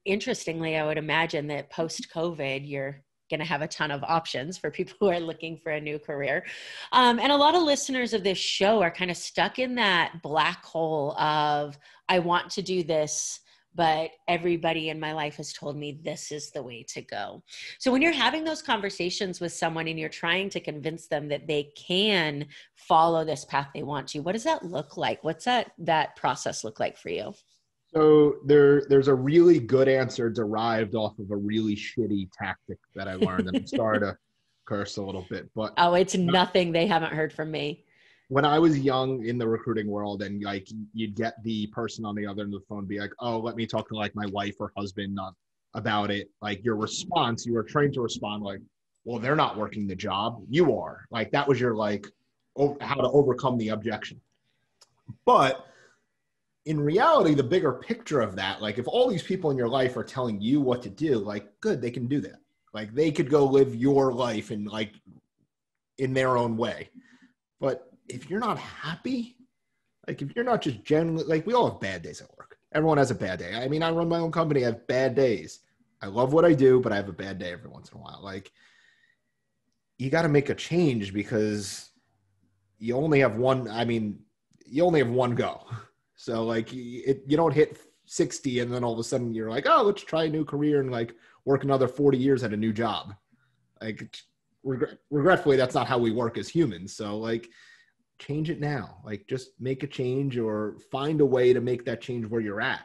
interestingly, I would imagine that post-COVID, you're going to have a ton of options for people who are looking for a new career. And a lot of listeners of this show are kind of stuck in that black hole of, I want to do this, but everybody in my life has told me this is the way to go. So when you're having those conversations with someone and you're trying to convince them that they can follow this path they want to, what does that look like? What's that process look like for you? So there's a really good answer derived off of a really shitty tactic that I learned, and I'm sorry to curse a little bit, but oh, it's nothing they haven't heard from me. When I was young in the recruiting world, and like you'd get the person on the other end of the phone be like, "Oh, let me talk to like my wife or husband about it." Like your response, you were trained to respond like, "Well, they're not working the job, you are." Like that was your like how to overcome the objection. But in reality, the bigger picture of that, like if all these people in your life are telling you what to do, like good, they can do that. Like they could go live your life and like in their own way. But if you're not happy, like if you're not just genuinely, like we all have bad days at work. Everyone has a bad day. I mean, I run my own company. I have bad days. I love what I do, but I have a bad day every once in a while. Like you got to make a change because you only have one go. So like you don't hit 60 and then all of a sudden you're like, oh, let's try a new career and like work another 40 years at a new job. Like regretfully, that's not how we work as humans. So like change it now. Like just make a change or find a way to make that change where you're at.